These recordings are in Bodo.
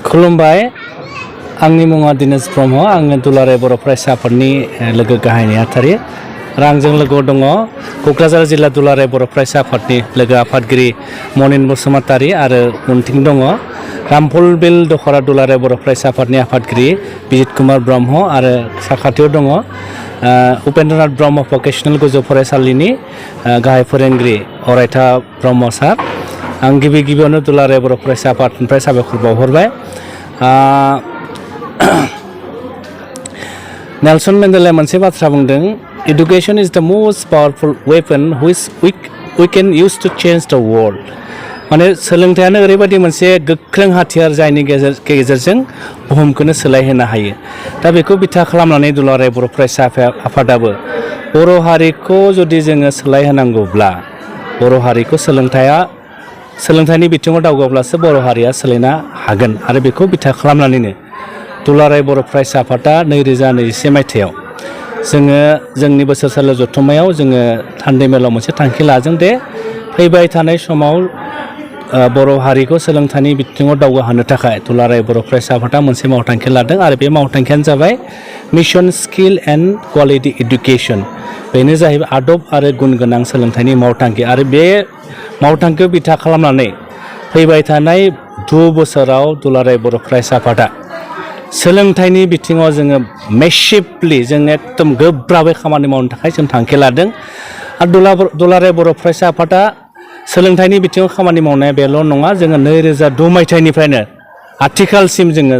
खुलुमबाय आंनि मुङा दिनेश ब्रह्म आङो दुलाराय बर' फरायसा आफादनि लोगो गाहाय नेहाथारि आरो आंजों लोगोआव दङ क'क्राझार जिल्ला दुलाराय बर' फरायसा आफादनि लोगो आफादगिरि मनिन बसुमतारी आरो उनथिं दङ रामफलबिल दखरा दुलाराय बर' फरायसा आफादनि आफादगिरि बिजित कुमार ब्रह्म आरो साखाथियाव दङ उपेन्द्रनाथ ब्रह्म भकेशनेल गोजौ फरायसालिनि गाहाय फोरोंगिरि अरायथा ब्रह्म सार आं गिबियावनो दुलाराय बर' फरायसा आफादनिफ्राय साबायखर बावहरबाय नेल्सन मेन्डेलाया मोनसे बाथ्रा बुंदों education is the most powerful weapon which we can use to change the world माने सोलोंथायानो ओरैबायदि मोनसे गोख्रों हाथियार जायनि गेजेरजों बुहुमखौनो सोलायहोनो हायो दा बेखौ बिथा खालामनानै दुलाराय बर' फरायसा आफादाबो बर' हारिखौ जुदि जोङो सोलायहोनांगौब्ला बर' हारिखौ सोलोंथाइनि बिथिङाव दावगाब्लासो बर' हारिया सोलायनो हागोन आरो बेखौ बिथा खालामनानैनो दुलाराय बर' फरायसा आफादा 2021 मायथाइयाव जोङो जोंनि बोसोरसालि जथुम्मायाव जोङो थान्दै मेलाव मोनसे थांखि लादों दे फैबाय थानाय समाव बर' हारिखौ सोलोंथाइनि बिथिङाव दावगाहोनो थाखाय दुलाराय बर' फरायसा आफादा मोनसे मावथांखि लादों आरो बे मावथांखियानो जाबाय mission skill and quality education बेनो जाहैबाय आदब आरो गुन गोनां सोलोंथाइनि मावथांखि आरो बे मावथांखिखौ बिथा खालामनानै फैबाय थानाय 2 बोसोराव दुलाराय बर' फरायसा आफादा सोलोंथाइनि बिथिङाव जोङो मेसिभलि जों एकदम गोब्राबै खामानि मावनो थाखाय जों थांखि लादों आरो दुलाराय बर' फरायसा आफादा सोलोंथाइनि बिथिङाव खामानि मावनाया बेल' नङा जोङो 2002 मायथाइनिफ्रायनो आथिखालसिम जोङो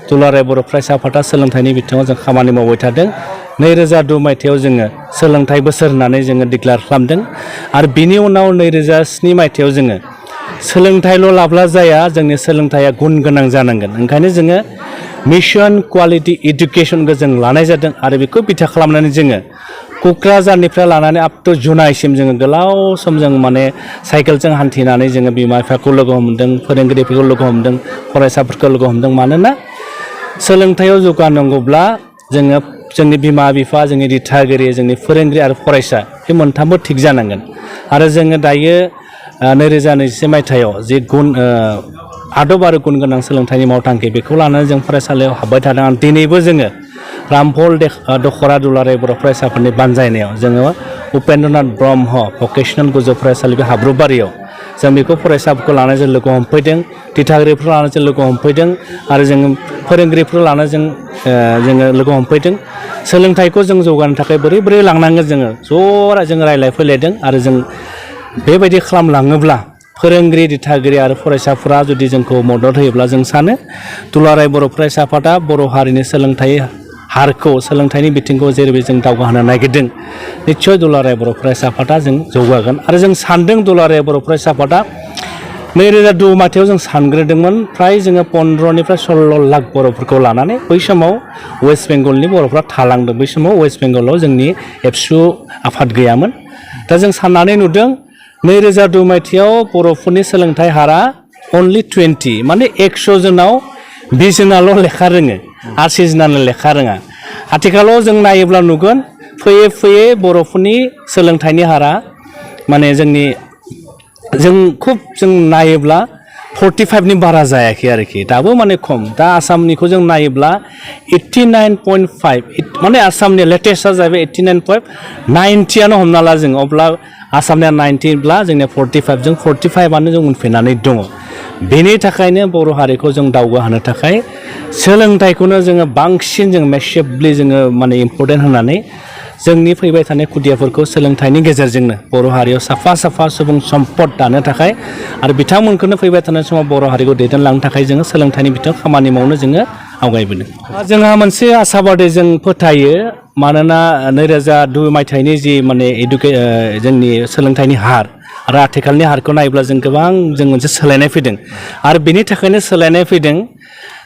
दुलाराय बर' फरायसा आफादा सोलोंथाइनि बिथिङाव जों खामानि मावबाय थादों 2002 मायथाइयाव जोङो सोलोंथाइ बोसोर होननानै जोङो डिक्लेयार खालामदों आरो बिनि उनाव 2007 मायथाइयाव जोङो सोलोंथाइल' लाब्ला जाया जोंनि सोलोंथाइया गुन गोनां जानांगोन ओंखायनो जोङो मिशन क्वालिटि एडुकेशनखौ जों लानाय जादों आरो बेखौ बिथा खालामनानै जोङो क'क्राझारनिफ्राय लानानै आप टु जुनाइसिम जोङो गोलाव सम जों माने साइकेलजों हान्थिनानै जोङो बिमा बिफाखौ लोगो हमदों फोरोंगिरिफोरखौ लोगो हमदों फरायसाफोरखौ लोगो हमदों मानोना सोलोंथाइयाव जौगानांगौब्ला जोङो जोंनि बिमा बिफा जोंनि दिथागिरि जोंनि फोरोंगिरि आरो फरायसा बे मोनथामबो थिग जानांगोन आरो जोङो दायो 2021 मायथाइयाव जे आदब आरो गुन गोनां सोलोंथाइनि मावथांखि बेखौ लानानै जों फरायसालियाव हाबबाय थादों आरो दिनैबो जोङो रामफल दखरा दुलाराय बर' फरायसाफोरनि बानजायनायाव जोङो उपेन्द्रनाथ ब्रह्म भकेशनेल गोजौ फरायसालि बे हाब्रुबारियाव जों बेखौ फरायसाफोरखौ लानानै जों लोगो हमफैदों दिथागिरिफोर लानानै जों लोगो हमफैदों आरो जोङो फोरोंगिरिफोर लानानै जोङो लोगो हमफैदों सोलोंथाइखौ जों जौगानो थाखाय बोरै लांनांगोन जोङो जों रायलाय फैलायदों आरो जों बेबायदि खालामलाङोब्ला फोरोंगिरि दिथागिरि आरो फरायसाफोरा जुदि जोंखौ मदद होयोब्ला जों सानो दुलाराय बर' फरायसा आफादा बर' हारिनि सोलोंथाइ हारखौ सोलोंथाइनि बिथिंखौ जेरैबायदि जों दावगाहोनो नागिरदों निस्सय दुलाराय बर' फरायसा आफादा जों जौगागोन आरो जों सानदों दुलाराय बर' फरायसा आफादा 2002 मायथाइयाव जों सानग्रोदोंमोन फ्राय जोङो 15निफ्राय 16 लाख बर'फोरखौ लानानै बै समाव वेस्ट बेंगलनि बर'फ्रा थालांदों बै समाव वेस्ट बेंगलाव जोंनि एबसु आफाद गैयामोन दा जों साननानै नुदों 2002 मायथाइयाव बर'फोरनि सोलोंथाइ हारा अनलि 20 माने 100 जनाव 20 जनाल' लेखा रोङो 80 जनानो लेखा रोङा आथिखालाव जों नायोब्ला नुगोन फैयै बर'फोरनि सोलोंथाइनि हारा माने जों नायोब्ला 45नि बारा जायाखै आरोखि दाबो माने खम दा आसामनिखौ जों नायोब्ला 89.5 माने आसामनि लेटेस्टआ जाहैबाय 89.5 90आनो हमना ला जों अब्ला आसामनिया 90 ब्ला जोंनिया 45 जों 45आनो जों उनफिननानै दङ बेनि थाखायनो बर' हारिखौ जों दावगाहोनो थाखाय सोलोंथाइखौनो जोङो बांसिन जों मेसिभलि जोङो माने इम्परटेन्ट होनानै जोंनि फैबाय थानाय खुदियाफोरखौ सोलोंथाइनि गेजेरजोंनो बर' हारियाव साफा सुबुं सम्पद दानो थाखाय आरो बिथांमोनखौनो फैबाय थानाय समाव बर' हारिखौ दैदेनलांनो थाखाय जोङो सोलोंथाइनि बिथिङाव खामानि मावनो जोङो आवगायबोदों जोंहा मोनसे आसाबादि जों फोथायो मानोना 2002 मायथाइनि जि माने जोंनि सोलोंथाइनि हार आरो आथिखालनि हारखौ नायोब्ला जों गोबां जों मोनसे सोलायनाय फैदों आरो बेनि थाखायनो सोलायनाय फैदों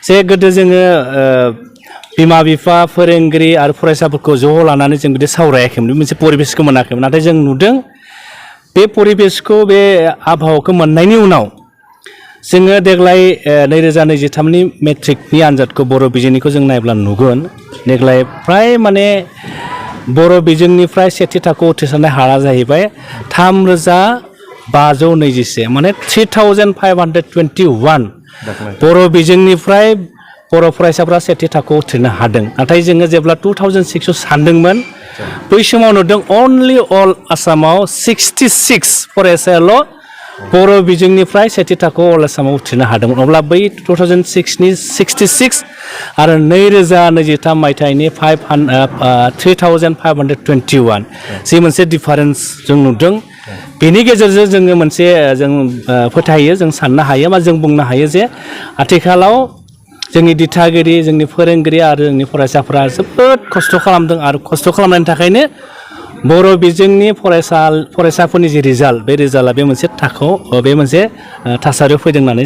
जे गोदो जोङो बिमा बिफा फोरोंगिरि आरो फरायसाफोरखौ ज' लानानै जों बिदि सावरायाखैमोन मोनसे परिबेसखौ मोनाखैमोन नाथाय जों नुदों बे परिबेसखौ बे आबहावाखौ मोननायनि उनाव जोङो देग्लाय 2023नि मेट्रिकनि आनजादखौ बर' बिजोंनिखौ जों नायब्ला नुगोन देग्लाय फ्राय माने बर' बिजोंनिफ्राय सेथि थाखोआव उथ्रिसारनाय हारा जाहैबाय 3521 माने 3521 बर' बिजोंनिफ्राय बर' फरायसाफ्रा सेथि थाखोआव उथ्रिनो हादों नाथाय जोङो जेब्ला 2006 सानदोंमोन बै समाव नुदों अनलि अल आसामाव 66 फरायसायाल' बर' बिजोंनिफ्राय सेथि थाखोआव अल आसामाव उथ्रिनो हादोंमोन अब्ला बै 2006नि 66 आरो 2023 मायथाइनि 3521 जि मोनसे डिफारेन्स जों नुदों बेनि गेजेरजों जोङो मोनसे जों फोथायो जों साननो हायो बा जों बुंनो हायो जे आथिखालाव जोंनि दिथागिरि जोंनि फोरोंगिरि आरो जोंनि फरायसाफोरा जोबोद खस्थ' खालामदों आरो खस्थ' खालामनायनि थाखायनो बर' बिजोंनि फरायसाफोरनि जि रिजाल्ट बे रिजाल्टआ बे मोनसे थाखोआव बे मोनसे थासारियाव फैदों होननानै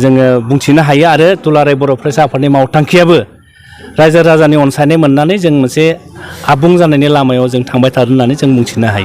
जोङो बुंथिनो हायो आरो दुलाराय बर' फरायसा आफादनि मावथांखियाबो रायजो राजानि अनसायनाय मोननानै जों मोनसे आबुं जानायनि लामायाव जों थांबाय थादों होननानै जों बुंथिनो हायो